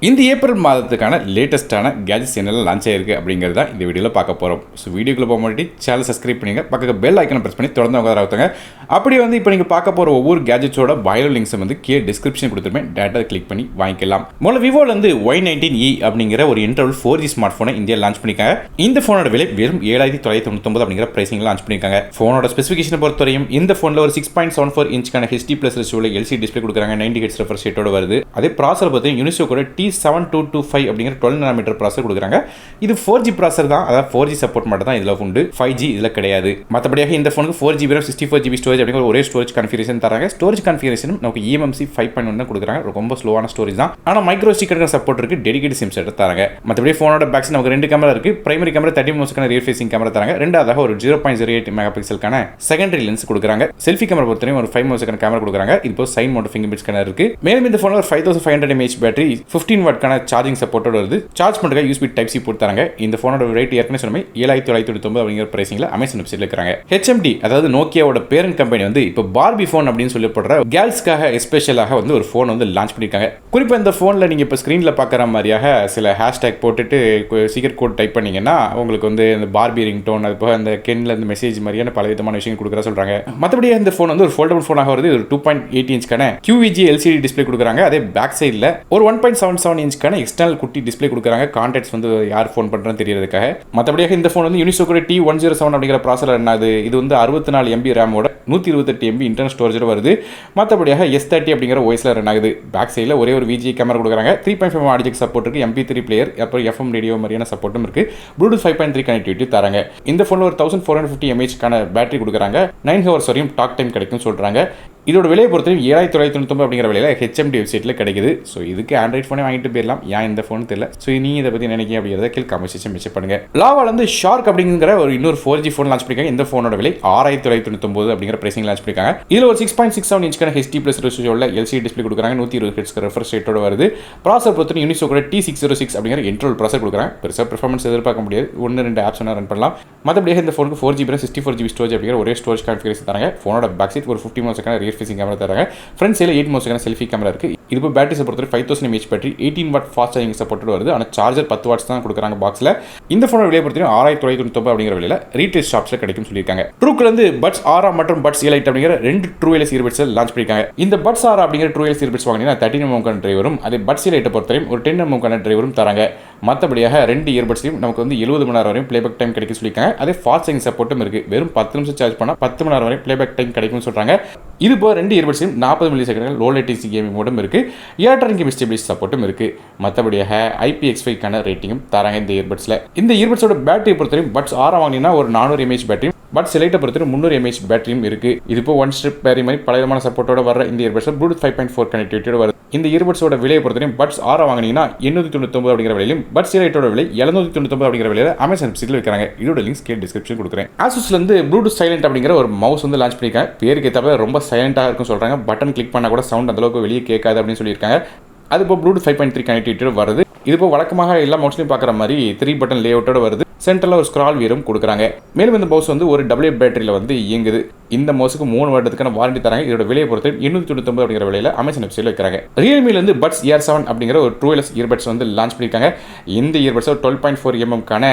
இந்த ஏப்ரல் மாதத்துக்கான லேட்டஸ்ட்டான கேஜெட்ஸ் என்னெல்லாம் லான்ச் ஆயிருக்கு அப்படிங்கிறது தான் இந்த வீடியோவில் பார்க்க போகிறோம். ஸோ வீடியோக்குள்ள போக முன்னாடி சேனல் சப்ஸ்கிரைப் பண்ணிங்க, பக்கத்தில் பெல் ஐக்கனை ப்ரெஸ் பண்ணி தொடர்ந்து உட்காந்துங்க. அப்படியே இப்போ நீங்கள் பார்க்க போகிற ஒவ்வொரு கேஜெட்ஸோட பயோ லிங்க்ஸை கீழே டிஸ்கிரிப்ஷன் கொடுத்துருப்பேன், டேட்டா கிளிக் பண்ணி வாங்கிக்கலாம். முதல்ல விவோலேருந்து Y19e அப்படிங்கிற ஒரு இன்டர்வல் 4G ஸ்மார்ட் ஃபோனை இந்தியா லான்ச் பண்ணியிருக்காங்க. இந்த ஃபோனோட விலை வெறும் 7999 அப்படிங்கிற பிரைசிங்கில் லான்ச் பண்ணியிருக்காங்க. ஃபோனோட ஸ்பெசிஃபிகேஷனை பொறுத்தவரையும் இந்த ஃபோனில் ஒரு 6.74 இன்ச்க்கான HD plus resolution LCD display கொடுக்குறாங்க. 90 Hz ரெஃப்ரெஷ் ரேட்டோட வருது. அதே ப்ராசர் பார்த்தீங்கன்னா யூனிசோக்கோட T7225 அப்படிங்கிற 12 nm ப்ராசர் கொடுக்குறாங்க. இது 4G ப்ராசர் தான், அதாவது 4G சப்போர்ட் மட்டும் தான் இதில் உண்டு, 5G இதில் கிடையாது. மற்றபடியாக இந்த ஃபோனுக்கு 4GB 64GB ஸ்டோரேஜ் அப்படிங்கிற ஒரே ஸ்டோரேஜ் கன்ஃபிகரேஷன் தராங்க. ஸ்டோரேஜ் கன்ஃபிகரேஷனும் நமக்கு EMMC 5.1 கொடுக்குறாங்க. ரொம்ப ஸ்லோவான ஸ்டோரேஜ் தான், ஆனால் மைக்ரோ ஸ்டிக்கர் சப்போர்ட் இருக்கு, டெடிகேட் சிம் செட் தராங்க. மற்றபடி ஃபோனோட பேக்ஸ் நமக்கு 2 கேமரா இருக்கு. Primary camera 30 mm rear facing camera தராங்க. ரெண்டாவதாக ஒரு 0.08 MP செகண்டரி லென்ஸ் கொடுக்குறாங்க. செல்ஃபி கேமரா பொறுத்தவரைக்கும் ஒரு 5 mm கேமரா கொடுக்குறாங்க. இப்போ side mount fingerprint scanner இருக்கு. மேலும் இந்த ஃபோனில் ஒரு 5500 mAh பேட்டரி 15 வாட்க்கான சார்ஜிங் சப்போர்ட்டோட வருது. சார்ஜ் பண்ணுறதுக்கு USB Type-C போட்டு தராங்க. இந்த ஃபோனோட ரேட் ஏற்கனவே சொன்ன 7999 அப்படிங்கிற பிரைசிங்ல அமேசான் வெப்சைட்ல இருக்காங்க. HMD அதாவது நோக்கியாவோட பேரண்ட் கம்பெனி இப்போ பார்பி ஃபோன் அப்படின்னு சொல்லப்படுற கேர்ள்ஸ்க்காக எஸ்பெஷலாக ஒரு ஃபோன் லான்ச் பண்ணிருக்காங்க. குறிப்பா இந்த ஃபோன்ல நீங்க இப்போ ஸ்கிரீன்ல பார்க்குற மாதிரியாக சில ஹேஷ்டேக் போட்டுட்டு சீக்ரெட் கோட் டைப் பண்ணீங்கன்னா உங்களுக்கு இந்த பார்பி ரிங் டோன், அது போக அந்த கென்ல இந்த மெசேஜ் மாதிரியான பல விதமான விஷயங்கள் கொடுக்குறா சொல்றாங்க. மற்றபடி இந்த ஃபோன் ஒரு ஃபோல்டபிள் ஃபோனாக வருது. ஒரு 2.8 இன்ச்க்கான QVG LCD டிஸ்பிளே கொடுக்குறாங்க. அதே பேக் சைடில் ஒரு 1.77 இன்ச்க்கான எக்ஸ்டர்னல் குட்டி டிஸ்பிளே கொடுக்குறாங்க. கான்டாக்ட்ஸ் யார் ஃபோன் பண்ணுறன்னு தெரியறதுக்காக. மற்றபடியாக இந்த ஃபோன் யூனிசோக்கோட T107 அப்படிங்கிற ப்ராசஸர் என்னது, இது 64 MB ரேமோட 128 MB இன்டர்னல் ஸ்டோரேஜோட வருது. மற்றபடியாக S30 அப்படிங்கிற OSல ரன் ஆகுது. பேக் சைடில் ஒரே ஒரு VGA கேமரா கொடுக்குறாங்க. 3.5 ஆடியோ ஜாக் சப்போர்ட் இருக்கு. MP3 பிளேயர், அப்புறம் FM ரேடியோ மாதிரியான சப்போர்ட்டும் இருக்கு. Bluetooth 5.3 கனெக்டிவிட்டி தராங்க. இந்த ஃபோனில் ஒரு 1450 mAh பேட்டரி கொடுக்குறாங்க. 9 ஹவர்ஸ் வரையும் டாக் டைம் கிடைக்கும் சொல்றாங்க. இதோட விலையை பொறுத்தவரைக்கும் 7999 அப்படிங்கிற விலையில HMD வெப்சைட்ல கிடைக்குது. ஸோ இதுக்கு ஆண்ட்ராய்ட் ஃபோனே வாங்கிட்டு போயிடலாம். ஏன் இந்த ஃபோன் தெரியல. ஸோ நீங்க இதை பத்தி நினைக்கிறீங்க அப்படிங்கிறத கீழே கமெண்ட் செக்ஷன் மென்ஷன் பண்ணுங்க. லாவால ஷார்க் அப்படிங்கிற ஒரு இன்னொரு 4G ஃபோன் லான்ச் பண்ணிருக்காங்க. இந்த ஃபோனோட விலை 6999 அப்படிங்கிற பிரைசிங் லான்ச் பண்ணிருக்காங்க. இதுல ஒரு 6.67 இன்ச்க்கான HD plus resolution LCD display கொடுக்குறாங்க. 120 Hz ரெஃப்ரெஷ் ரேட்டோட வருது. ப்ராசர் பொறுத்தவரைக்கும் யூனிசோக்கோட T606 அப்படிங்கிற இன்டர்னல் ப்ராசர் கொடுக்குறாங்க. பெருசாக பெர்ஃபார்மன்ஸ் எதிர்பார்க்க முடியாது. 1-2 ஆப்ஸ் ரன் பண்ணலாம். மற்றபடியாக இந்த ஃபோனுக்கு 4GB 64GB ஸ்டோரேஜ் அப்படிங்கிற ஒரே ஸ்டோரேஜ் கான்ஃபிகரேஷன் தராங்க. ஃபோனோட பேக் சைட் ஒரு 50 mm ரியர் ஃபேசிங் கேமரா தராங்க. ஃப்ரண்ட் சைடில் 8 mm செல்ஃபி கேமரா இருக்கு. இது இப்போ battery support 5000 mAh battery 18 watt fast charging support வருது. ஆனால் சார்ஜர் 10 வாட்ஸ் தான் கொடுக்குறாங்க பாக்ஸில். இந்த ஃபோனோட விலையை பொறுத்தவரைக்கும் 6999 அப்படிங்கிற விலையில் ரீட்டைல் ஷாப்ஸில் கிடைக்கும் சொல்லியிருக்காங்க. ட்ரூக்ல பட்ஸ் ஆரா மற்றும் பட்ஸ் எலைட் அப்படிங்கிற 2 ட்ரூ வைர்லெஸ் இயர்பட்ஸ் லான்ச் பண்ணிருக்காங்க. இந்த பட்ஸ் ஆரா அப்படிங்கிற ட்ரூ வைர்லெஸ் இயர்பட்ஸ் வாங்கினீங்கன்னா 13 mm டிரைவரும், அதே பட்ஸ் எலைட்டை பொறுத்தவரையும் ஒரு 10 mm டிரைவரும் தராங்க. மற்றபடியாக 2 இயர்பட்ஸ்லையும் நமக்கு 70 மணி நேரம் வரையும் பிளேபேக் டைம் கிடைக்கும் சொல்லியிருக்காங்க. அதே ஃபாஸ்ட் சார்ஜிங் சப்போர்ட்டும் இருக்கு. வெறும் 10 நிமிஷம் சார்ஜ் பண்ணால் 10 மணி நேரம் வரை பிளேபேக் டைம் கிடைக்கும் சொல்றாங்க. இது போக 2 இயர்பட்ஸ்லையும் 40 மில்லி லோ லேட்டன்சி கேமிங் மோடும் இருக்கு. ஏர்டெல் ஸ்டெபிலிட்டி சப்போர்ட்டும் இருக்கு. மற்றபடியாக IPX5 ரேட்டிங்கும் தராங்க இந்த இயர்பட்ஸ்ல. இந்த இயர்பட்ஸோட பேட்டரி பொறுத்தவரைக்கும் பட்ஸ் ஆரா வாங்கினீங்கன்னா ஒரு 400 mAh பேட்டரி, பட்ஸ் எலைட்டை பொறுத்தவரைக்கும் 300 mAh பேட்டரியும் இருக்கு. இது இப்போ ஒன் ஸ்ட்ரிப் பேரி மாதிரி பல விதமான சப்போர்ட்டோட வர இந்த இயர்பட்ஸ் Bluetooth 5.4 கனெக்டிவிட்டியோட வருது. இந்த இயர்பட்ஸோட விலையை பொறுத்தவரைக்கும் பட்ஸ் ஆரா வாங்கினீங்கன்னா 899 அப்படிங்கிற விலையிலும், பட்ஸ் எலைட்டோட விலை 799 அப்படிங்கிற விலையில அமேசான் வெப்சைட்ல வைக்கிறாங்க. இதோட லிங்க்ஸ் கீழே டிஸ்கிரிப்ஷன் கொடுக்குறேன். Asusல Bluetooth சைலண்ட் அப்படிங்கிற ஒரு மவுஸ் லான்ச் பண்ணிருக்காங்க. பேருக்கு ஏற்ற ரொம்ப சைலண்டா இருக்கும் சொல்றாங்க. பட்டன் கிளிக் பண்ணா கூட சவுண்ட் அந்த அளவுக்கு வெளியே கேட்காது அப்படின்னு சொல்லியிருக்காங்க. அது இப்போ Bluetooth 5.3 கனெக்டிவிட்டியோட வருது. இது இப்போ வழக்கமாக எல்லா மவுஸ்லையும் பார்க்குற மாதிரி 3 பட்டன் லேஅவுட்டோட வருது. சென்டரில் ஒரு ஸ்க்ரால் வீரும் கொடுக்குறாங்க. மேலும் இந்த மவுஸ் ஒரு AA பேட்டரியில் இயங்குது. இந்த மவுஸுக்கு 3 வருடத்துக்கான வாரண்டி தராங்க. இதோட விலையை பொறுத்து 899 அப்படிங்கிற விலையில் அமேசான் வெப்சைட்ல வைக்கிறாங்க. Realme பட்ஸ் Air7 அப்படிங்கிற ஒரு ட்ரூ வைர்லெஸ் இயர்பட்ஸ் லான்ச் பண்ணியிருக்காங்க. இந்த earbuds 12.4 mm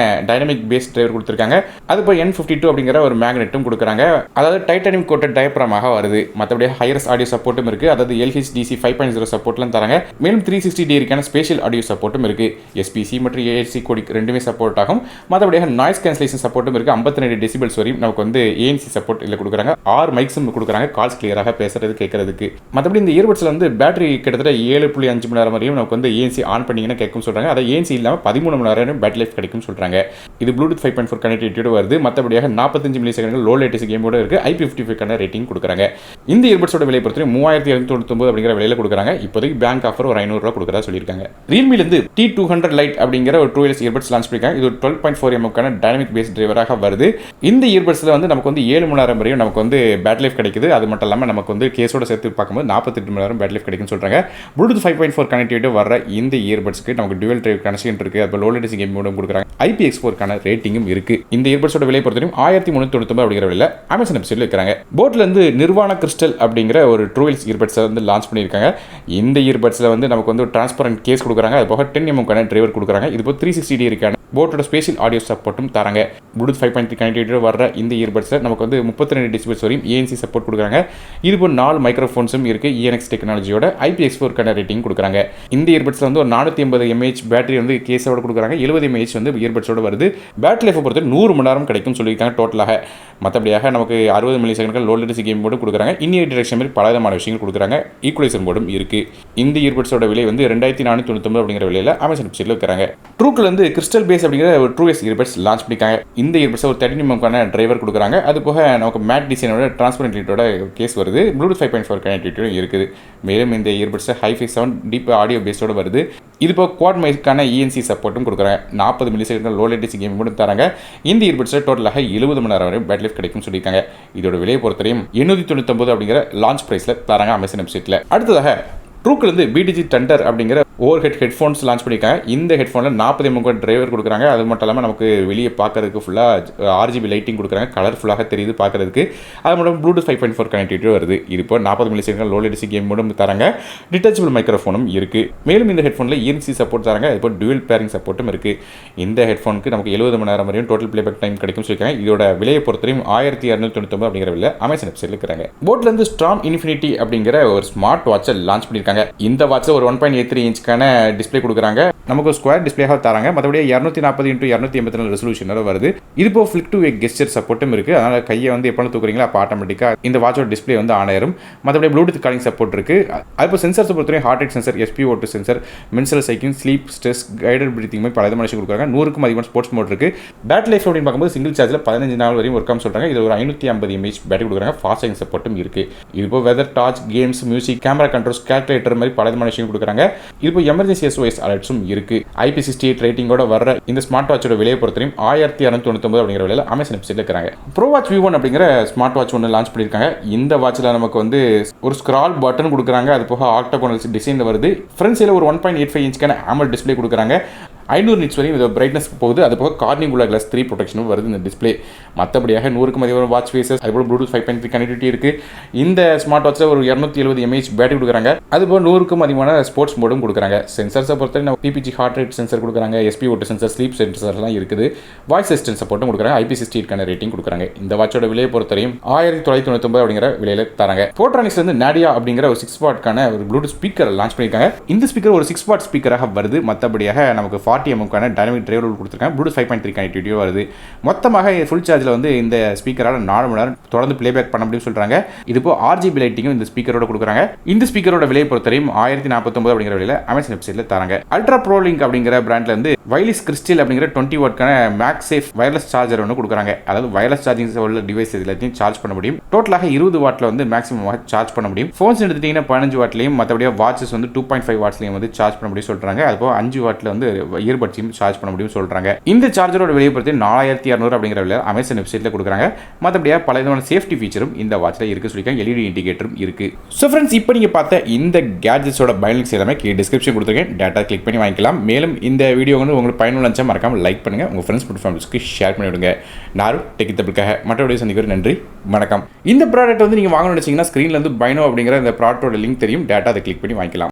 dynamic base driver கொடுத்துருக்காங்க. அது இப்போ N52 அப்படிங்கிற ஒரு மேக்னெட்டும் கொடுக்குறாங்க. அதாவது டைட்டானியம் கோட்டட் டயப்ராமாக வருது. மற்றபடி ஹையர்ஸ் ஆடியோ சப்போர்ட்டும் இருக்கு. அதாவது LHDC 5.0 சப்போர்ட்லாம் தராங்க. மேலும் 360 டிகிரிக்கான ஸ்பேஷியல் ஆடியோ சப்போர்ட்டும் இருக்கு. SPC மற்றும் AHC கோடி ரெண்டுமே சப்போர்ட் ஆகும். மற்றபடியாக நாய்ஸ் கேன்சலேஷன் சப்போர்ட்டும் இருக்கு. 52 டெசிபிள்ஸ் வரையும் நமக்கு ANC சப்போர்ட் இல்லை கொடுக்குறாங்க. 6 மைக்ஸும் கொடுக்குறாங்க. கால்ஸ் கிளியராக பேசுறது கேட்கறதுக்கு. மற்றபடி இந்த இயர்பட்ஸ்ல பேட்டரி கிட்டத்தட்ட 7.5 மணி நேரம் வரையும் நமக்கு ANC ஆன் பண்ணீங்கன்னா கேட்கும் சொல்றாங்க. அதை ANC இல்லாமல் 13 மணி நேரம் பேட்டரி லைஃப் கிடைக்கும் சொல்றாங்க. இது Bluetooth 5.4 கனெக்டிவிட்டியோட வருது. மற்றபடியாக 45 மில்லி செகண்ட் லோ லேட்டன்சி கேமோட இருக்கு. IP55 ரேட்டிங் கொடுக்குறாங்க. இந்த இயர்பட்ஸோட விலை பொறுத்தவரை 3299 அப்படிங்கிற விலையில கொடுக்குறாங்க. இப்போதைக்கு பேங்க் ஆஃபர் ஒரு 500 ரூபாய் கொடுக்குறதா சொல்லியிருக்காங்க. Realme T200 லைட் அப்படிங்கிற ஒரு ட்ரூ இயர்ஸ் இயர்பட்ஸ் லான்ச் பண்ணியிருக்காங்க. இது ஒரு 12.4 mm டைனமிக் பேஸ் டிரைவராக வருது. இந்த இயர்பட்ஸில் வந்து நமக்கு வந்து 7 மணி நேரம் வரையும் நமக்கு வந்து பேட்டரி லைஃப் கிடைக்குது. அது மட்டும் இல்லாமல் நமக்கு வந்து கேஸோட சேர்த்து பார்க்கும்போது 48 மணி நேரம் பேட்டரி லைஃப் கிடைக்குன்னு சொல்கிறாங்க. ப்ளூடூத் 5.4 கனெக்டிவிட்டி வர இந்த இயர்பட்ஸ்க்கு நமக்கு டுவல் டிரைவ் கனெக்ஷன் இருக்குது. அது லோ லேட்டன்சி கேம் மோடும் கொடுக்குறாங்க. IPX4 ரேட்டிங்கும் இருக்குது. இந்த இயர்பட்ஸோட விலை பொறுத்தவரைக்கும் 1399 அப்படிங்கிற விலையில் அமேசான் வெப்சைட்டில் இருக்கிறாங்க. போட்ல இருந்து நிர்வாண கிறிஸ்டல் அப்படிங்கிற ஒரு ட்ரூ இயர்ஸ் இயர்பட்ஸை வந்து லான்ச் பண்ணியிருக்காங்க. இந்த இயர்பட்ஸில் வந்து நமக்கு வந்து ஒரு டிரான்ஸ்பரண்ட் கேஸ் கொடுக்குறாங்க. அது போக 10 mm டிரைவர் கொடுக்குறாங்க. இது போக 360 இருக்கான போட்டோட ஸ்பேஷியல் ஆடியோ சப்போர்ட்டும் தராங்க. ப்ளூடூத் 5.3 கனெக்டிவிட்டி வர இந்த இயர்பட்ஸில் நமக்கு வந்து 32 டெசிபல்ஸ் வரையும் ANC சப்போர்ட் கொடுக்குறாங்க. இது போல் 4 மைக்ரோஃபோன்ஸும் இருக்குது. ENX டெக்னாலஜியோட IPX4 ரேட்டிங் கொடுக்குறாங்க. இந்த இயர்பட்ஸில் வந்து ஒரு 480 mAh பேட்டரி வந்து கேஸோட கொடுக்குறாங்க. 70 mAh வந்து இயர்பட்ஸோட வருது. பேட்டரி லைஃப் பொறுத்து 100 மணி நேரம் கிடைக்கும் சொல்லியிருக்காங்க டோட்டலாக. மற்றபடியாக நமக்கு 60 மில்லி லோ லேட்டன்சி கேம் போர்டும் கொடுக்குறாங்க. இன்னியர் டிரெக்ஷன் மாதிரி பல விதமான விஷயங்கள் கொடுக்குறாங்க. ஈக்குவலைசர் போர்டும் இருக்குது. இந்த இயர்பட்ஸோட விலை வந்து 2499 அப்படிங்கிற விலையில் அமேசான் வெப்சைட்டில் இருக்கிறாங்க. ட்ரூக்கில் வந்து கிறிஸ்டல் பேஸ் அப்படிங்கிற ஒரு ட்ரூ இயர்ஸ் இயர்பட்ஸ் லான்ச் பண்ணியிருக்காங்க. இந்த இயர்பட்ஸ் ஒரு 30 mm டிரைவர் கொடுக்குறாங்க. அது போக நமக்கு மேட் டிசைனோட டிரான்ஸ்பரண்ட் லைட்டோட கேஸ் வருது. ப்ளூடூத் 5.4 கனெக்டிவிட்டியும் இருக்குது. மேலும் இந்த earbuds hifi sound deep audio பேஸோட வருது. இது போக குவாட் மைக்கான ENC சப்போர்ட்டும் கொடுக்குறாங்க. 40 மில்லி லோ லேட்டன்சி கேம் மட்டும் தராங்க. இந்த இயர்பட்ஸில் டோட்டலாக 70 மணி நேரம் வரை பேட்டரி லைஃப் கிடைக்கும் சொல்லியிருக்காங்க. இதோட விலையை பொறுத்தவரையும் 899 அப்படிங்கிற லான்ச் பிரைஸில் தராங்க அமேசான் வெப்சைட்டில். அடுத்ததாக ட்ரூக்கிலிருந்து BTG டண்டர் அப்படிங்கிற ஓவர் ஹெட்ஃபோன்ஸ் லான்ச் பண்ணியிருக்காங்க. இந்த ஹெட்ஃபோனில் 40 mm டிரைவர் கொடுக்குறாங்க. அது மட்டும் இல்லாமல் நமக்கு வெளியே பார்க்கறதுக்கு ஃபுல்லாக RGB லைட்டிங் கொடுக்குறாங்க. கலர்ஃபுல்லாக தெரியுது பார்க்கறதுக்கு. அது மட்டும் ப்ளூடூத் 5.4 கனெக்டிவிட்டி வருது. இது இப்போ 40 மில்லி லோ லேட்டன்சி கேம் மோடும் தராங்க. டிட்டாச்சபிள் மைக்ரோஃபோனும் இருக்குது. மேலும் இந்த ஹெட்ஃபோனில் ENC சப்போர்ட் தராங்க. அது இப்போ டுவல் பேரிங் சப்போர்ட்டும் இருக்குது. இந்த ஹெட்ஃபோனுக்கு நமக்கு 70 மணி நேரம் வரையும் டோட்டல் பிளேபேக் டைம் கிடைக்கும் சொல்லியிருக்காங்க. இதோட விலையை பொறுத்தவரையும் 1299 அப்படிங்கிற விலை அமேசான் வெப்சைட்டில் இருக்கிறாங்க. போட்லேருந்து ஸ்ட்ராம் இன்ஃபினிட்டி அப்படிங்கிற ஒரு ஸ்மார்ட் வாட்சை லான்ச் பண்ணியிருக்காங்க. இந்த வாட்சில் ஒரு 1.83 இன்ச்க்கான டிஸ்பிளே கொடுக்குறாங்க. நமக்கு ஸ்கொயர் டிஸ்பிளேயாக தராங்க. மற்றபடி 240x284 ரெசல்யூஷனோட வருது. இது இப்போ ஃபிளிக் டு கெஸ்டர் சப்போர்ட்டும் இருக்குது. அதனால் கையை வந்து எப்போ தூக்குறீங்களா அப்போ ஆட்டோமேட்டிக்காக இந்த வாட்சோட டிஸ்பிளே வந்து ஆன் ஆயிரும். மற்றபடி ப்ளூடூத் காலிங் சப்போர்ட் இருக்குது. அது இப்போ சென்சர்ஸை பொறுத்தவரை heart rate sensor, SpO2 sensor, menstrual cycling, sleep, stress, guided breathing மாதிரி பல விதமான விஷயம் கொடுக்குறாங்க. 100க்கும் அதிகமான ஸ்போர்ட்ஸ் மோட் இருக்குது. பேட்டரி லைஃப் அப்படின்னு பார்க்கும்போது சிங்கிள் சார்ஜில் 15 நாள் வரையும் ஒர்க் ஆகும் சொல்கிறாங்க. இது ஒரு 550 mAh பேட்டரி கொடுக்குறாங்க. ஃபாஸ்ட் சார்ஜிங் சப்போர்ட்டும் இருக்குது. இது இப்போ weather, torch, games, music, camera controls, calculator மாதிரி பல விதமான விஷயம் கொடுக்குறாங்க. இது இப்போ எமர்ஜென்சி SOS அலர்ட்ஸும் இருக்குது. IP68 ரேட்டிங்கோட வர இந்த ஸ்மார்ட் வாட்சோட விலையை பொறுத்தவரையும் 1699 அப்படிங்கிற விலையில் அமேசான் வெப்சைட்டில் இருக்கிறாங்க. ப்ரோ வாட்ச் V1 அப்படிங்கிற ஸ்மார்ட் வாட்ச் ஒன்று லான்ச் பண்ணியிருக்காங்க. இந்த வாட்சில் நமக்கு வந்து ஒரு ஸ்க்ரால் பட்டன் கொடுக்குறாங்க. அது போக ஆக்டோகோனல் டிசைன் வருது. ஃப்ரண்ட் சைடில் ஒரு 1.85 இன்ச்க்கான AMOLED டிஸ்பிளே கொடுக்குறாங்க. 500 nits வரையும் இது பிரைட்னஸ் போகுது. அது போக கார்னிங் உள்ள கிளாஸ் 3 ப்ரொடெக்ஷனும் வருது இந்த டிஸ்பிளே. மற்றபடியாக 100க்கும் அதிகமான வாட்ச் ஃபேஸஸ், அதுபோல் ப்ளூடூத் 5.3 கனெக்டிவிட்டி இருக்குது. இந்த ஸ்மார்ட் வாட்சில் ஒரு 270 mAh பேட்டரி கொடுக்குறாங்க. அதுபோல் 100க்கும் அதிகமான ஸ்போர்ட்ஸ் மோடும் கொடுக்குறாங்க. சென்சர்ஸை பொறுத்தவரை நம்ம PPG ஹார்ட் ரேட் சென்சர் கொடுக்குறாங்க. SpO2 சென்சர், ஸ்லீப் சென்சர்லாம் இருக்குது. வாய்ஸ் அசிஸ்டன்ட் சப்போர்ட்டும் கொடுக்குறாங்க. IP68 ரேட்டிங் கொடுக்குறாங்க. இந்த வாட்சோட விலையை பொறுத்தவரையும் 1999 அப்படிங்கிற விலையில் தராங்க. போட்ரானிக்ஸ் வந்து நாடியா அப்படிங்கிற ஒரு 6 வாட்க்கான ஒரு ப்ளூடூத் ஸ்பீக்கர் லான்ச் பண்ணியிருக்காங்க. இந்த ஸ்பீக்கர் ஒரு 6 வாட் ஸ்பீக்கராக வருது. மற்றபடியாக நமக்கு 40 mm டைனமிக் டிரைவர் கொடுத்துருக்காங்க. ப்ளூடூத் 5.3 கனெக்டிவிட்டியோ வருது. மொத்தமாக ஃபுல் சார்ஜில் வந்து இந்த ஸ்பீக்கரால் 4 மணி நேரம் தொடர்ந்து பிளேபேக் பண்ண முடியும்னு சொல்கிறாங்க. இது இப்போ RGB லைட்டிங்கும் இந்த ஸ்பீக்கரோட கொடுக்குறாங்க. இந்த ஸ்பீக்கரோட விலையை பொறுத்தவரையும் 1049 அப்படிங்கிற விலையில் அமேசான் வெப்சைட்டில் தராங்க. அல்ட்ரா ப்ரோ லிங்க் அப்படிங்கிற பிராண்ட்ல இருந்து வைலஸ் கிறிஸ்டல் அப்படிங்கிற 20 வாட்க்கான மேக் சேஃப் வயர்லெஸ் சார்ஜர் ஒன்று கொடுக்குறாங்க. அதாவது வயர்லெஸ் சார்ஜிங் உள்ள டிவைஸ் எல்லாத்தையும் சார்ஜ் பண்ண முடியும். டோட்டலாக 20 வாட்டில் வந்து மேக்ஸிமமாக சார்ஜ் பண்ண முடியும். ஃபோன்ஸ் எடுத்துட்டீங்கன்னா 15 வாட்லையும், மற்றபடியாக வாட்சஸ் வந்து 2.5 வாட்ஸ்லையும் வந்து சார்ஜ் பண்ண முடியும் சொல்கிறாங்க. அதுபோல் 5 வாட்டில் வந்து இயர்பட்ஸையும் சார்ஜ் பண்ண முடியும் சொல்றாங்க. இந்த சார்ஜரோட விலையை பொறுத்து 4600 அப்படிங்கிற விலை அமேசான் வெப்சைட்ல கொடுக்குறாங்க. மற்றபடியா பல விதமான சேஃப்டி ஃபீச்சரும் இந்த வாட்ச்ல இருக்கு சொல்லிருக்காங்க. LED இண்டிகேட்டரும் இருக்கு. ஸோ ஃப்ரெண்ட்ஸ், இப்போ நீங்க பார்த்த இந்த கேட்ஜெட்ஸோட பயன்லிங்க்ஸ் எல்லாமே கீழே டிஸ்கிரிப்ஷன் கொடுத்துருக்கேன். டேட்டா கிளிக் பண்ணி வாங்கிக்கலாம். மேலும் இந்த வீடியோ வந்து உங்களுக்கு பயனுள்ள மறக்காம லைக் பண்ணுங்க, உங்க ஃப்ரெண்ட்ஸ் மற்றும் ஃபேமிலிஸ்க்கு ஷேர் பண்ணி விடுங்க. நானும் டெக்கித்தபிளுக்காக மற்ற வீடியோ சந்திக்கிறேன். நன்றி, வணக்கம். இந்த ப்ராடக்ட் வந்து நீங்க வாங்கணும்னு நினைச்சீங்கன்னா ஸ்கிரீன்ல இருந்து பைனோ அப்படிங்கிற இந்த ப்ராடக்டோட லிங்க் தெரியும். டேட்டா அதை கிளிக் பண்ணி வாங்கிக்கலாம்.